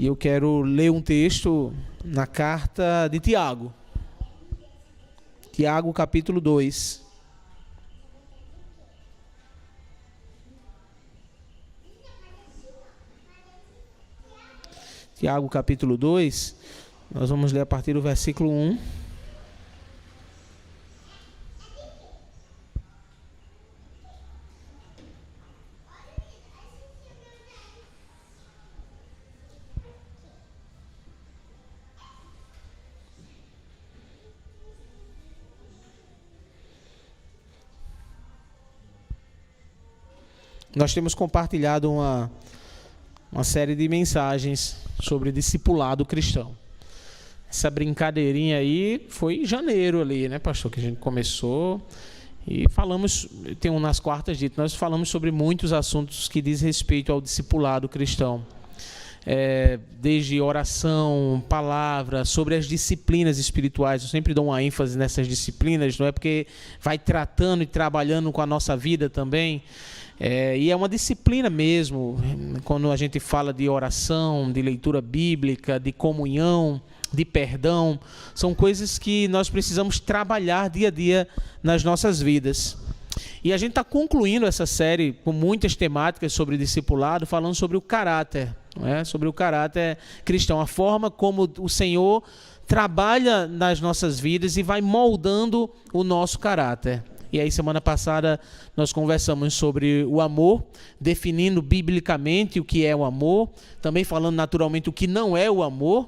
E eu quero ler um texto na carta de Tiago. Tiago, capítulo 2. Tiago, capítulo 2, nós vamos ler a partir do versículo 1. Nós temos compartilhado uma série de mensagens sobre discipulado cristão. Essa brincadeirinha aí foi em janeiro ali, né, pastor, que a gente começou e falamos, tem nas quartas dito, nós falamos sobre muitos assuntos que diz respeito ao discipulado cristão. Desde oração, palavra, sobre as disciplinas espirituais. Eu sempre dou uma ênfase nessas disciplinas, não é porque vai tratando e trabalhando com a nossa vida também. E é uma disciplina mesmo, quando a gente fala de oração, de leitura bíblica, de comunhão, de perdão, são coisas que nós precisamos trabalhar dia a dia nas nossas vidas. E a gente está concluindo essa série com muitas temáticas sobre discipulado, falando sobre o caráter, não é? Sobre o caráter cristão, a forma como o Senhor trabalha nas nossas vidas e vai moldando o nosso caráter. E aí, semana passada, nós conversamos sobre o amor, definindo biblicamente o que é o amor, também falando naturalmente o que não é o amor,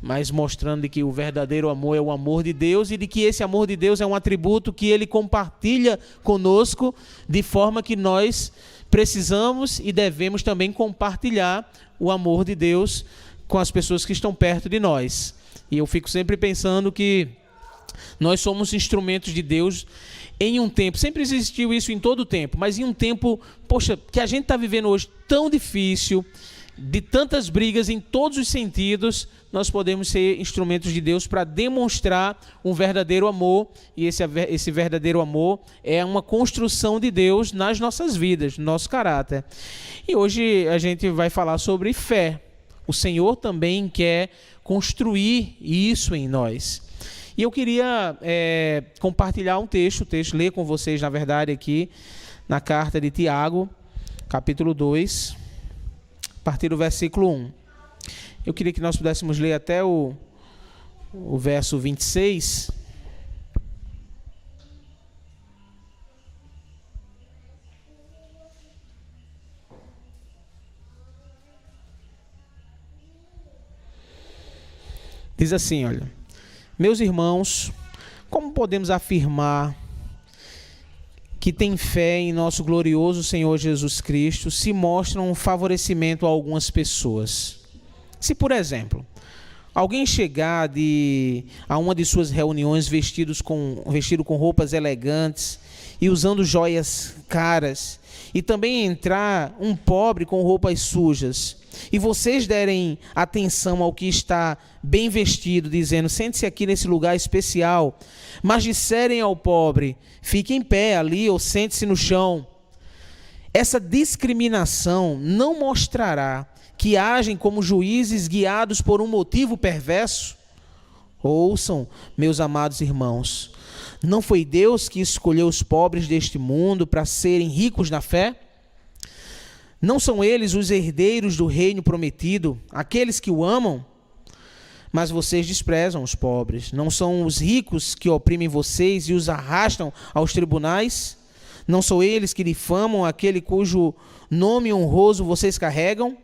mas mostrando que o verdadeiro amor é o amor de Deus e de que esse amor de Deus é um atributo que Ele compartilha conosco, de forma que nós precisamos e devemos também compartilhar o amor de Deus com as pessoas que estão perto de nós. E eu fico sempre pensando que nós somos instrumentos de Deus em um tempo, sempre existiu isso em todo o tempo, mas em um tempo, que a gente está vivendo hoje tão difícil, de tantas brigas em todos os sentidos, nós podemos ser instrumentos de Deus para demonstrar um verdadeiro amor, e esse verdadeiro amor é uma construção de Deus nas nossas vidas, no nosso caráter. E hoje a gente vai falar sobre fé. O Senhor também quer construir isso em nós. E eu queria compartilhar um texto, ler com vocês, na verdade, aqui na carta de Tiago, capítulo 2, a partir do versículo 1. Eu queria que nós pudéssemos ler até o verso 26. Diz assim, olha: meus irmãos, como podemos afirmar que tem fé em nosso glorioso Senhor Jesus Cristo se mostra um favorecimento a algumas pessoas? Se, por exemplo, alguém chegar a uma de suas reuniões vestido com roupas elegantes e usando joias caras, e também entrar um pobre com roupas sujas, e vocês derem atenção ao que está bem vestido, dizendo: sente-se aqui nesse lugar especial, mas disserem ao pobre: fique em pé ali ou sente-se no chão, essa discriminação não mostrará que agem como juízes guiados por um motivo perverso? Ouçam, meus amados irmãos, não foi Deus que escolheu os pobres deste mundo para serem ricos na fé? Não são eles os herdeiros do reino prometido, aqueles que o amam? Mas vocês desprezam os pobres. Não são os ricos que oprimem vocês e os arrastam aos tribunais? Não são eles que difamam aquele cujo nome honroso vocês carregam?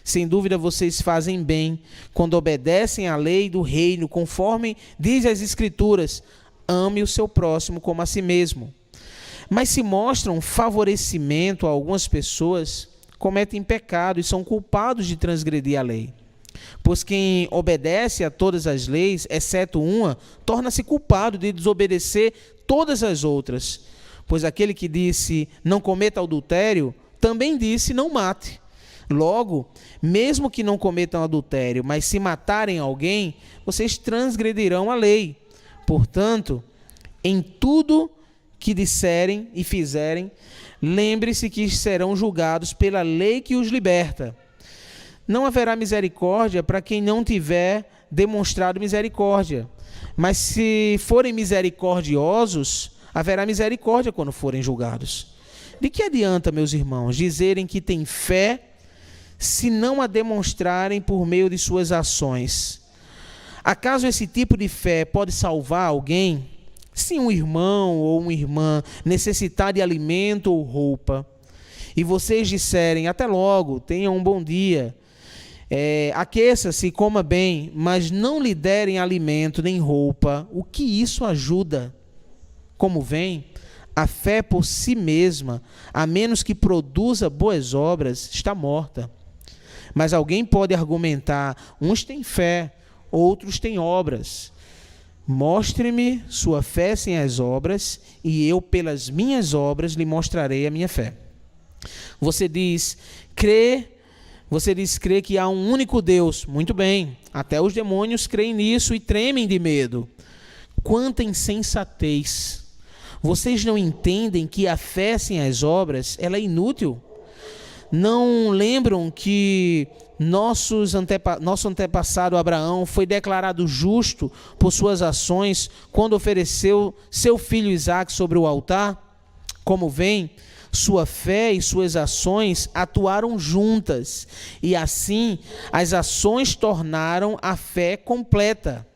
Sem dúvida vocês fazem bem quando obedecem à lei do reino, conforme diz as Escrituras: ame o seu próximo como a si mesmo. Mas se mostram favorecimento a algumas pessoas, cometem pecado e são culpados de transgredir a lei. Pois quem obedece a todas as leis, exceto uma, torna-se culpado de desobedecer todas as outras. Pois aquele que disse: não cometa adultério, também disse: não mate. Logo, mesmo que não cometam adultério, mas se matarem alguém, vocês transgredirão a lei. Portanto, em tudo que disserem e fizerem, lembre-se que serão julgados pela lei que os liberta. Não haverá misericórdia para quem não tiver demonstrado misericórdia. Mas se forem misericordiosos, haverá misericórdia quando forem julgados. De que adianta, meus irmãos, dizerem que têm fé se não a demonstrarem por meio de suas ações? Acaso esse tipo de fé pode salvar alguém? Se um irmão ou uma irmã necessitar de alimento ou roupa, e vocês disserem, até logo, tenha um bom dia, aqueça-se e coma bem, mas não lhe derem alimento nem roupa, o que isso ajuda? Como vem, a fé por si mesma, a menos que produza boas obras, está morta. Mas alguém pode argumentar, uns têm fé, outros têm obras. Mostre-me sua fé sem as obras, e eu, pelas minhas obras, lhe mostrarei a minha fé. Você diz crer que há um único Deus. Muito bem, até os demônios creem nisso e tremem de medo. Quanta insensatez! Vocês não entendem que a fé sem as obras, ela é inútil? Não lembram que nosso antepassado Abraão foi declarado justo por suas ações quando ofereceu seu filho Isaque sobre o altar? Como vem, sua fé e suas ações atuaram juntas, e assim as ações tornaram a fé completa.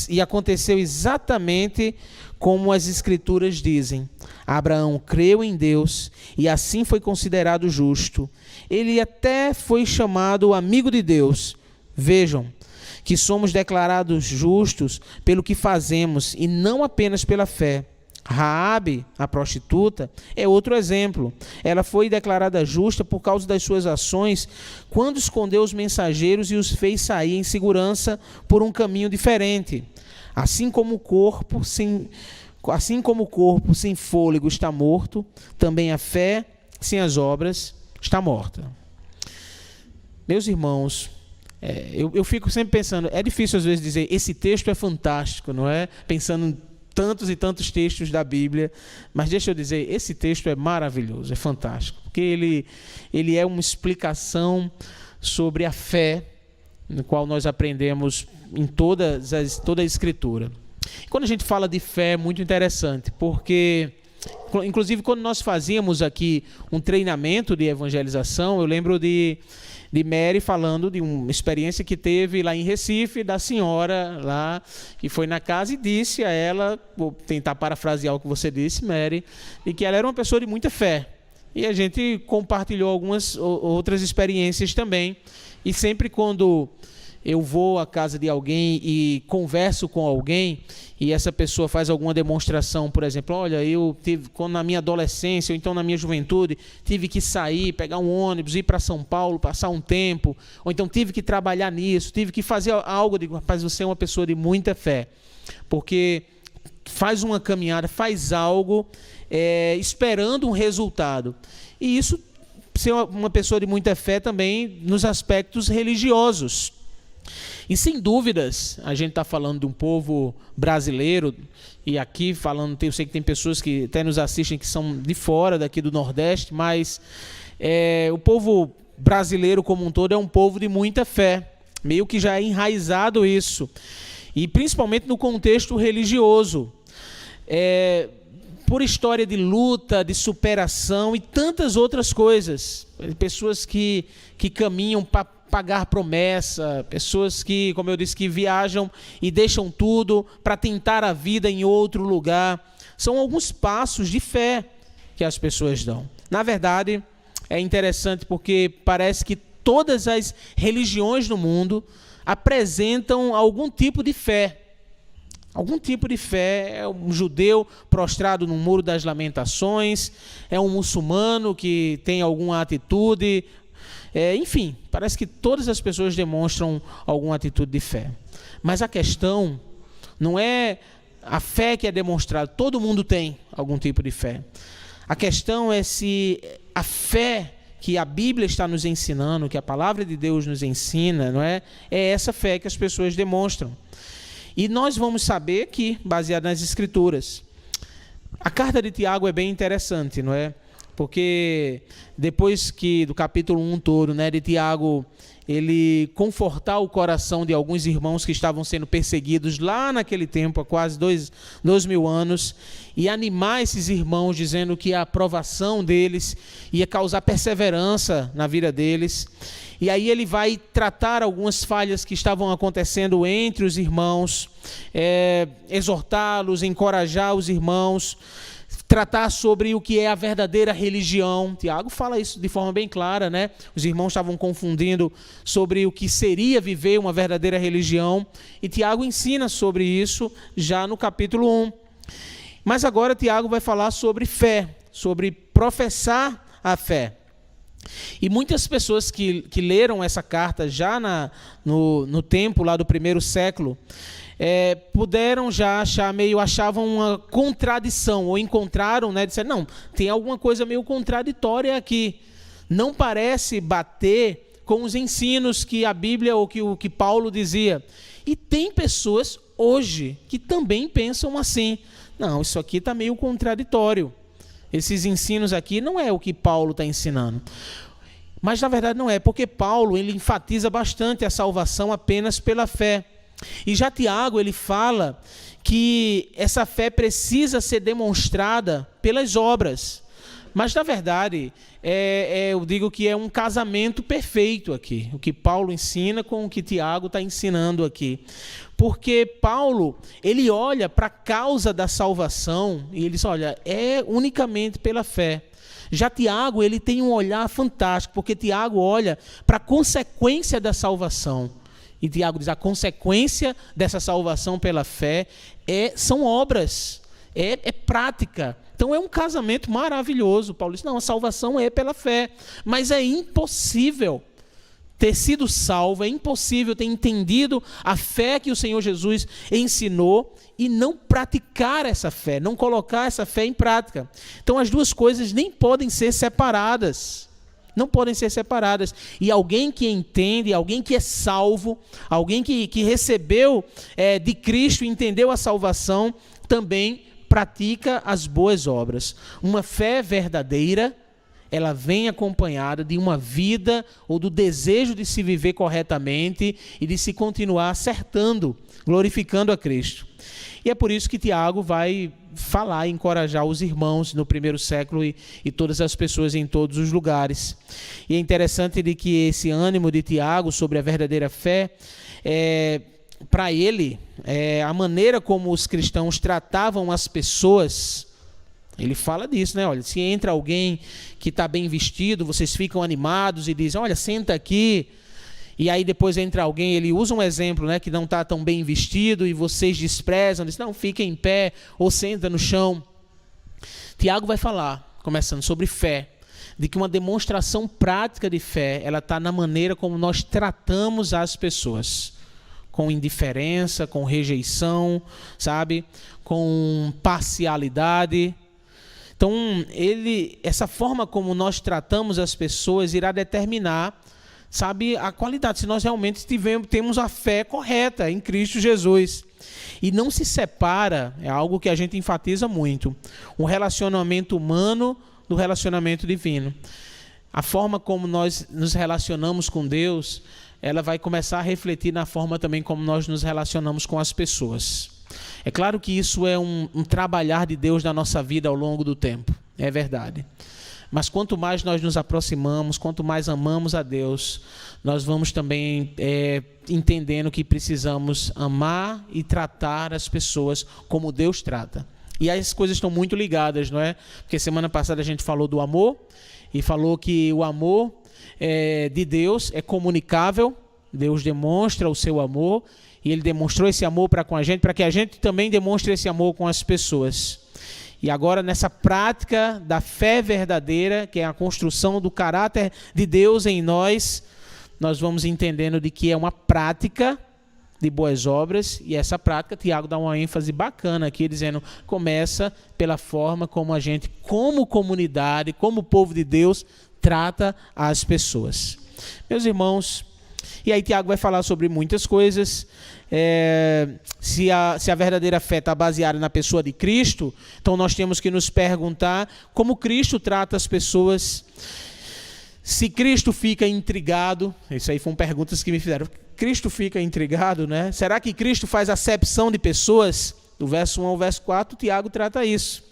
E aconteceu exatamente como as Escrituras dizem. Abraão creu em Deus e assim foi considerado justo. Ele até foi chamado amigo de Deus. Vejam que somos declarados justos pelo que fazemos e não apenas pela fé. Raabe, a prostituta, é outro exemplo. Ela foi declarada justa por causa das suas ações quando escondeu os mensageiros e os fez sair em segurança por um caminho diferente. Assim como o corpo sem fôlego está morto, também a fé sem as obras está morta. Meus irmãos, eu fico sempre pensando, é difícil às vezes dizer, esse texto é fantástico, não é? Pensando em tantos e tantos textos da Bíblia, mas deixa eu dizer, esse texto é maravilhoso, é fantástico, porque ele é uma explicação sobre a fé, no qual nós aprendemos em toda a Escritura. Quando a gente fala de fé, é muito interessante, porque, inclusive, quando nós fazíamos aqui um treinamento de evangelização, eu lembro de Mary falando de uma experiência que teve lá em Recife, da senhora lá, que foi na casa e disse a ela, vou tentar parafrasear o que você disse, Mary, e que ela era uma pessoa de muita fé. E a gente compartilhou algumas outras experiências também. E sempre quando eu vou à casa de alguém e converso com alguém, e essa pessoa faz alguma demonstração, por exemplo, olha, eu tive, quando na minha adolescência, ou então na minha juventude, tive que sair, pegar um ônibus, ir para São Paulo, passar um tempo, ou então tive que trabalhar nisso, tive que fazer algo, eu digo, rapaz, você é uma pessoa de muita fé, porque faz uma caminhada, faz algo, esperando um resultado. E isso, ser uma pessoa de muita fé também nos aspectos religiosos. E sem dúvidas, a gente está falando de um povo brasileiro, e aqui falando, eu sei que tem pessoas que até nos assistem que são de fora, daqui do Nordeste, mas o povo brasileiro como um todo é um povo de muita fé, meio que já é enraizado isso, e principalmente no contexto religioso, por história de luta, de superação e tantas outras coisas, pessoas que caminham para pagar promessa, pessoas que, como eu disse, que viajam e deixam tudo para tentar a vida em outro lugar. São alguns passos de fé que as pessoas dão. Na verdade, é interessante porque parece que todas as religiões do mundo apresentam algum tipo de fé. Algum tipo de fé. É um judeu prostrado no Muro das Lamentações, é um muçulmano que tem alguma atitude. Enfim, parece que todas as pessoas demonstram alguma atitude de fé. Mas a questão não é a fé que é demonstrada. Todo mundo tem algum tipo de fé. A questão é se a fé que a Bíblia está nos ensinando, que a palavra de Deus nos ensina, não é essa fé que as pessoas demonstram. E nós vamos saber aqui, baseado nas Escrituras. A carta de Tiago é bem interessante, não é? porque depois que do capítulo 1 todo, né, de Tiago, ele confortar o coração de alguns irmãos que estavam sendo perseguidos lá naquele tempo, há quase 2.000 anos, e animar esses irmãos dizendo que a aprovação deles ia causar perseverança na vida deles. E aí ele vai tratar algumas falhas que estavam acontecendo entre os irmãos, exortá-los, encorajar os irmãos, tratar sobre o que é a verdadeira religião. Tiago fala isso de forma bem clara, né? Os irmãos estavam confundindo sobre o que seria viver uma verdadeira religião, e Tiago ensina sobre isso já no capítulo 1. Mas agora Tiago vai falar sobre fé, sobre professar a fé. E muitas pessoas que leram essa carta já no tempo lá do primeiro século, puderam já achavam uma contradição, ou encontraram, né, disseram, não, tem alguma coisa meio contraditória aqui, não parece bater com os ensinos que a Bíblia ou que o que Paulo dizia. E tem pessoas hoje que também pensam assim, não, isso aqui está meio contraditório, esses ensinos aqui não é o que Paulo está ensinando. Mas na verdade não é, porque Paulo ele enfatiza bastante a salvação apenas pela fé. E já Tiago ele fala que essa fé precisa ser demonstrada pelas obras. Mas na verdade, eu digo que é um casamento perfeito aqui, o que Paulo ensina com o que Tiago está ensinando aqui. Porque Paulo, ele olha para a causa da salvação e ele diz, olha, é unicamente pela fé. Já Tiago, ele tem um olhar fantástico, porque Tiago olha para a consequência da salvação. E Tiago diz, a consequência dessa salvação pela fé são obras, é prática. Então é um casamento maravilhoso. Paulo diz, não, a salvação é pela fé, mas é impossível ter sido salvo, é impossível ter entendido a fé que o Senhor Jesus ensinou e não praticar essa fé, não colocar essa fé em prática. Então as duas coisas nem podem ser separadas. Não podem ser separadas. E alguém que entende, alguém que é salvo, alguém que recebeu de Cristo e entendeu a salvação, também pratica as boas obras. Uma fé verdadeira, ela vem acompanhada de uma vida ou do desejo de se viver corretamente e de se continuar acertando, glorificando a Cristo. E é por isso que Tiago vai falar e encorajar os irmãos no primeiro século e todas as pessoas em todos os lugares. E é interessante de que esse ânimo de Tiago sobre a verdadeira fé, para ele, a maneira como os cristãos tratavam as pessoas, ele fala disso, né? Olha, se entra alguém que está bem vestido, vocês ficam animados e dizem, olha, senta aqui. E aí depois entra alguém, ele usa um exemplo, né, que não está tão bem vestido e vocês desprezam, diz, não, fica em pé ou senta no chão. Tiago vai falar, começando sobre fé, de que uma demonstração prática de fé, ela está na maneira como nós tratamos as pessoas, com indiferença, com rejeição, sabe, com parcialidade. Então, essa forma como nós tratamos as pessoas irá determinar, sabe, a qualidade, se nós realmente temos a fé correta em Cristo Jesus. E não se separa, é algo que a gente enfatiza muito, o relacionamento humano do relacionamento divino. A forma como nós nos relacionamos com Deus, ela vai começar a refletir na forma também como nós nos relacionamos com as pessoas. É claro que isso é um trabalhar de Deus na nossa vida ao longo do tempo, é verdade. Mas quanto mais nós nos aproximamos, quanto mais amamos a Deus, nós vamos também entendendo que precisamos amar e tratar as pessoas como Deus trata. E as coisas estão muito ligadas, não é? Porque semana passada a gente falou do amor e falou que o amor de Deus é comunicável. Deus demonstra o seu amor e Ele demonstrou esse amor para com a gente, para que a gente também demonstre esse amor com as pessoas. E agora, nessa prática da fé verdadeira, que é a construção do caráter de Deus em nós, nós vamos entendendo de que é uma prática de boas obras, e essa prática, Tiago dá uma ênfase bacana aqui, dizendo, começa pela forma como a gente, como comunidade, como povo de Deus, trata as pessoas. Meus irmãos, E aí Tiago vai falar sobre muitas coisas. Se a verdadeira fé está baseada na pessoa de Cristo, então nós temos que nos perguntar como Cristo trata as pessoas. Se Cristo fica intrigado, isso aí foram perguntas que me fizeram. Cristo fica intrigado, né? Será que Cristo faz acepção de pessoas? Do verso 1 ao verso 4, Tiago trata isso.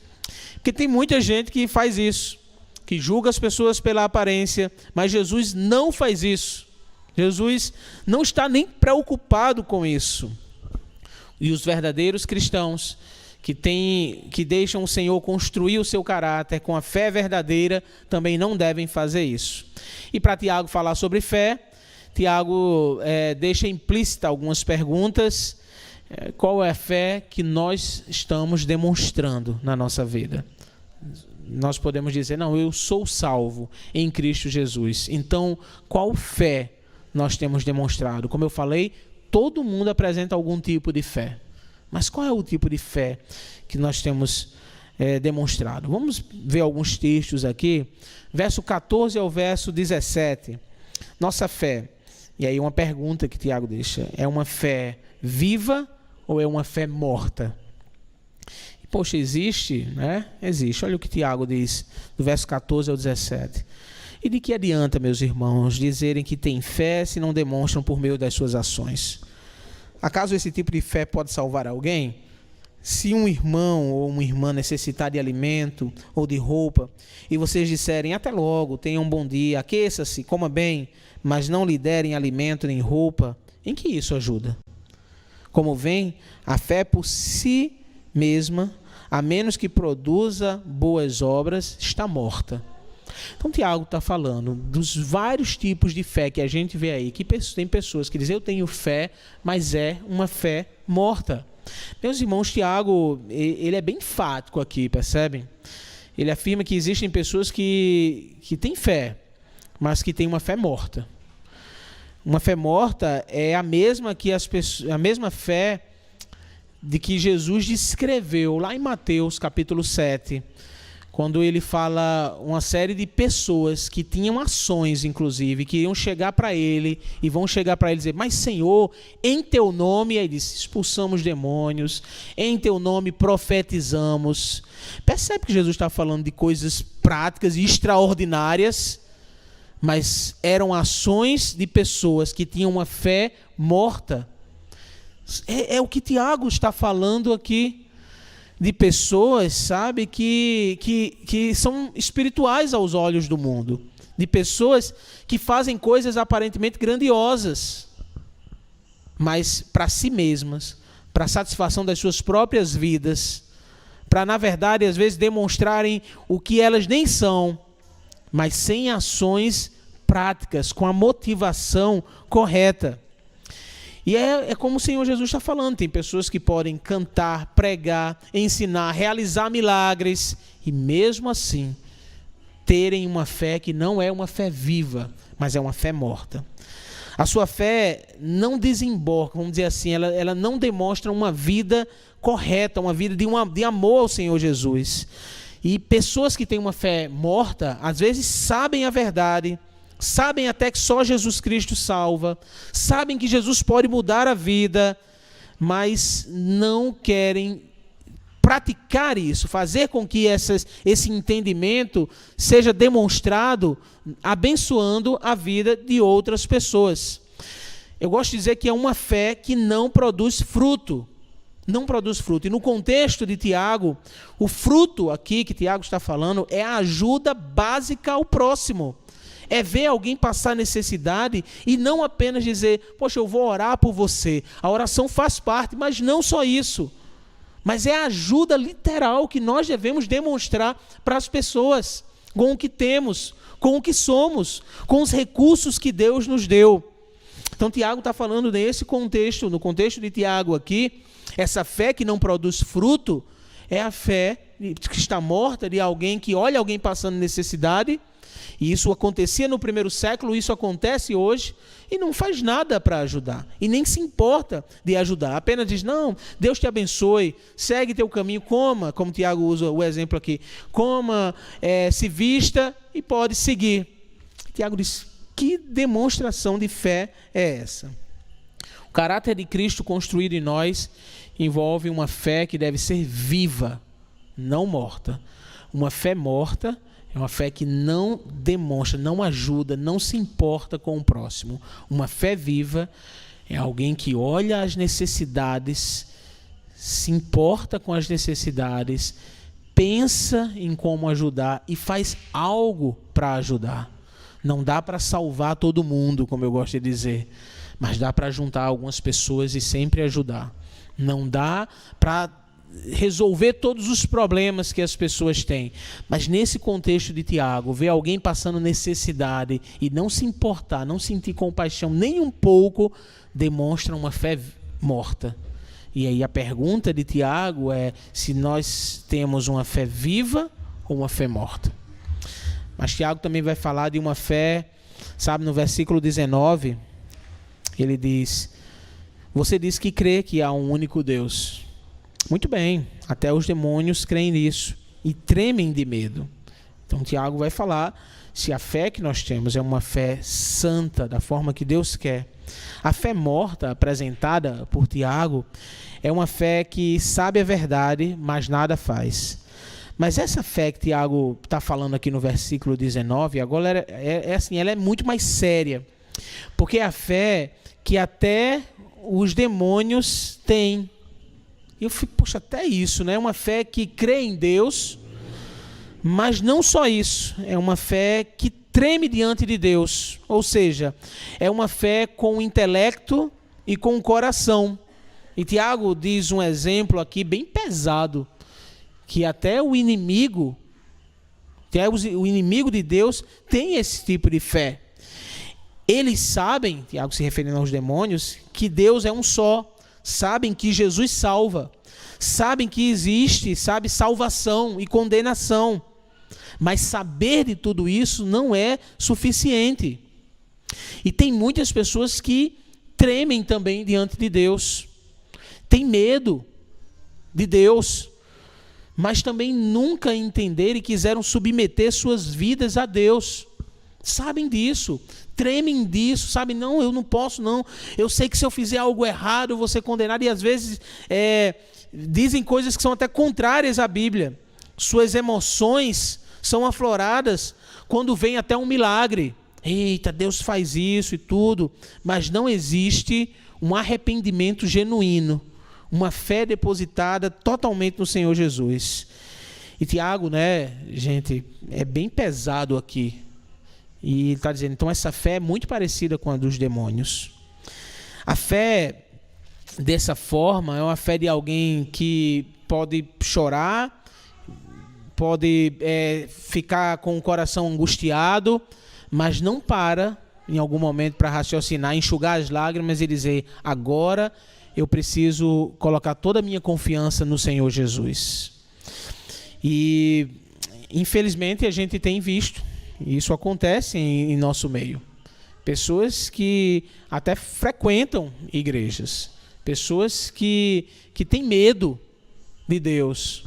Porque tem muita gente que faz isso, que julga as pessoas pela aparência, mas Jesus não faz isso. Jesus não está nem preocupado com isso. E os verdadeiros cristãos que deixam o Senhor construir o seu caráter com a fé verdadeira também não devem fazer isso. E para Tiago falar sobre fé, Tiago deixa implícita algumas perguntas. Qual é a fé que nós estamos demonstrando na nossa vida? Nós podemos dizer, não, eu sou salvo em Cristo Jesus. Então, qual fé nós temos demonstrado? Como eu falei, todo mundo apresenta algum tipo de fé. Mas qual é o tipo de fé que nós temos demonstrado? Vamos ver alguns textos aqui. Verso 14 ao verso 17. Nossa fé. E aí uma pergunta que Tiago deixa. É uma fé viva ou é uma fé morta? Poxa, existe, né? Existe. Olha o que Tiago diz, do verso 14 ao 17. E de que adianta, meus irmãos, dizerem que têm fé se não demonstram por meio das suas ações? Acaso esse tipo de fé pode salvar alguém? Se um irmão ou uma irmã necessitar de alimento ou de roupa, e vocês disserem, até logo, tenha um bom dia, aqueça-se, coma bem, mas não lhe derem alimento nem roupa, em que isso ajuda? Como vem, a fé por si mesma, a menos que produza boas obras, está morta. Então Tiago está falando dos vários tipos de fé que a gente vê aí, que tem pessoas que dizem, eu tenho fé, mas é uma fé morta. Meus irmãos, Tiago, ele é bem enfático aqui, percebem? Ele afirma que existem pessoas que têm fé, mas que têm uma fé morta. Uma fé morta é a mesma fé de que Jesus descreveu lá em Mateus capítulo 7, quando ele fala uma série de pessoas que tinham ações, inclusive, que iam chegar para ele e vão chegar para ele e dizer, mas Senhor, em teu nome, aí diz, expulsamos demônios, em teu nome profetizamos. Percebe que Jesus está falando de coisas práticas e extraordinárias, mas eram ações de pessoas que tinham uma fé morta. É o que Tiago está falando aqui, de pessoas, sabe, que são espirituais aos olhos do mundo, de pessoas que fazem coisas aparentemente grandiosas, mas para si mesmas, para a satisfação das suas próprias vidas, para, na verdade, às vezes demonstrarem o que elas nem são, mas sem ações práticas, com a motivação correta. E é como o Senhor Jesus está falando, tem pessoas que podem cantar, pregar, ensinar, realizar milagres, e mesmo assim, terem uma fé que não é uma fé viva, mas é uma fé morta. A sua fé não desemboca, vamos dizer assim, ela não demonstra uma vida correta, uma vida de amor ao Senhor Jesus. E pessoas que têm uma fé morta, às vezes sabem a verdade, sabem até que só Jesus Cristo salva, sabem que Jesus pode mudar a vida, mas não querem praticar isso, fazer com que esse entendimento seja demonstrado, abençoando a vida de outras pessoas. Eu gosto de dizer que é uma fé que não produz fruto. Não produz fruto. E no contexto de Tiago, o fruto aqui que Tiago está falando é a ajuda básica ao próximo. É ver alguém passar necessidade e não apenas dizer, poxa, eu vou orar por você. A oração faz parte, mas não só isso. Mas é a ajuda literal que nós devemos demonstrar para as pessoas, com o que temos, com o que somos, com os recursos que Deus nos deu. Então Tiago está falando nesse contexto, no contexto de Tiago aqui, essa fé que não produz fruto é a fé que está morta de alguém que olha alguém passando necessidade. E isso acontecia no primeiro século, isso acontece hoje, e não faz nada para ajudar, e nem se importa de ajudar, apenas diz, não, Deus te abençoe, segue teu caminho, coma, como Tiago usa o exemplo aqui, coma, se vista e pode seguir. Tiago diz, que demonstração de fé é essa? O caráter de Cristo construído em nós envolve uma fé que deve ser viva, não morta. Uma fé morta é uma fé que não demonstra, não ajuda, não se importa com o próximo. Uma fé viva é alguém que olha as necessidades, se importa com as necessidades, pensa em como ajudar e faz algo para ajudar. Não dá para salvar todo mundo, como eu gosto de dizer, mas dá para juntar algumas pessoas e sempre ajudar. Não dá para resolver todos os problemas que as pessoas têm, mas nesse contexto de Tiago, ver alguém passando necessidade e não se importar, não sentir compaixão nem um pouco, demonstra uma fé morta. E aí a pergunta de Tiago é se nós temos uma fé viva ou uma fé morta. Mas Tiago também vai falar de uma fé, sabe, no versículo 19, ele diz: você diz que crê que há um único Deus. Muito bem, até os demônios creem nisso e tremem de medo. Então Tiago vai falar se a fé que nós temos é uma fé santa, da forma que Deus quer. A fé morta apresentada por Tiago é uma fé que sabe a verdade, mas nada faz. Mas essa fé que Tiago está falando aqui no versículo 19, agora assim, ela é muito mais séria. Porque é a fé que até os demônios têm. E eu fico, poxa, até isso, né? Uma fé que crê em Deus, mas não só isso. É uma fé que treme diante de Deus. Ou seja, é uma fé com o intelecto e com o coração. E Tiago diz um exemplo aqui bem pesado, que até o inimigo de Deus tem esse tipo de fé. Eles sabem, Tiago se referindo aos demônios, que Deus é um só. Sabem que Jesus salva. Sabem que existe, sabe, salvação e condenação. Mas saber de tudo isso não é suficiente. E tem muitas pessoas que tremem também diante de Deus. Tem medo de Deus, mas também nunca entenderam e quiseram submeter suas vidas a Deus. Sabem disso, tremem disso, sabem, não, eu não posso não, eu sei que se eu fizer algo errado eu vou ser condenado, e às vezes dizem coisas que são até contrárias à Bíblia. Suas emoções são afloradas quando vem até um milagre. Eita, Deus faz isso e tudo, mas não existe um arrependimento genuíno, uma fé depositada totalmente no Senhor Jesus. E Tiago, né, gente, é bem pesado aqui. E ele está dizendo, então essa fé é muito parecida com a dos demônios. A fé dessa forma é uma fé de alguém que pode chorar, pode ficar com o coração angustiado, mas não para em algum momento para raciocinar, enxugar as lágrimas e dizer, agora eu preciso colocar toda a minha confiança no Senhor Jesus. E infelizmente a gente tem visto, isso acontece em nosso meio. Pessoas que até frequentam igrejas. Pessoas que têm medo de Deus.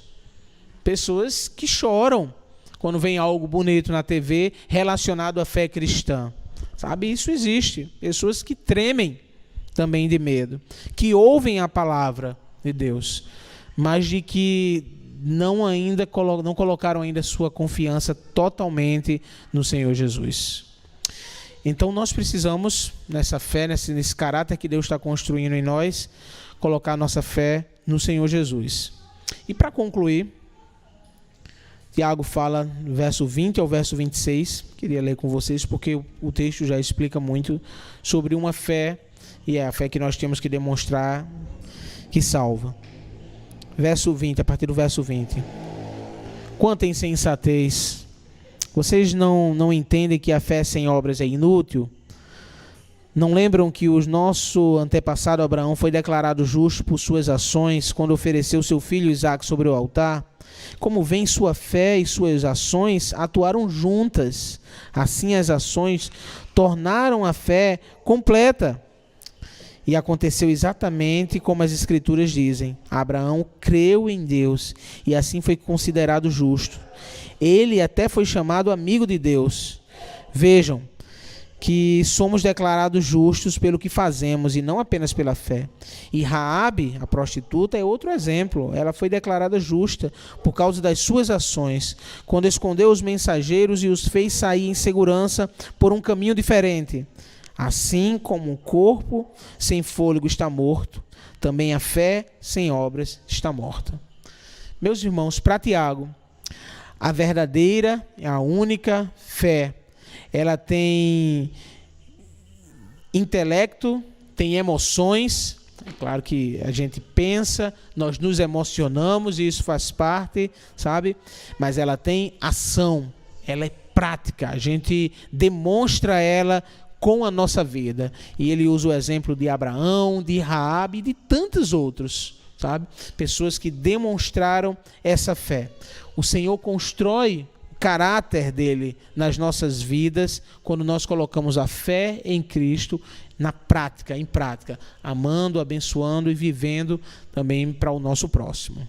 Pessoas que choram quando vem algo bonito na TV relacionado à fé cristã. Sabe, isso existe. Pessoas que tremem também de medo. Que ouvem a palavra de Deus, mas de que não colocaram ainda sua confiança totalmente no Senhor Jesus. Então nós precisamos, nessa fé, nesse caráter que Deus está construindo em nós, colocar nossa fé no Senhor Jesus. E para concluir, Tiago fala no verso 20 ao verso 26, queria ler com vocês porque o texto já explica muito sobre uma fé, e é a fé que nós temos que demonstrar que salva. Verso 20, a partir do verso 20. Quanta insensatez! Vocês não entendem que a fé sem obras é inútil? Não lembram que o nosso antepassado Abraão foi declarado justo por suas ações quando ofereceu seu filho Isaque sobre o altar? Como vem sua fé e suas ações atuaram juntas. Assim as ações tornaram a fé completa. E aconteceu exatamente como as Escrituras dizem. Abraão creu em Deus e assim foi considerado justo. Ele até foi chamado amigo de Deus. Vejam, que somos declarados justos pelo que fazemos e não apenas pela fé. E Raabe, a prostituta, é outro exemplo. Ela foi declarada justa por causa das suas ações, quando escondeu os mensageiros e os fez sair em segurança por um caminho diferente. Assim como o corpo sem fôlego está morto, também a fé sem obras está morta. Meus irmãos, para Tiago, a verdadeira, a única fé, ela tem intelecto, tem emoções. É claro que a gente pensa, nós nos emocionamos e isso faz parte, sabe? Mas ela tem ação, ela é prática. A gente demonstra ela com a nossa vida. E ele usa o exemplo de Abraão, de Raabe e de tantos outros, sabe? Pessoas que demonstraram essa fé. O Senhor constrói caráter dele nas nossas vidas quando nós colocamos a fé em Cristo em prática, amando, abençoando e vivendo também para o nosso próximo.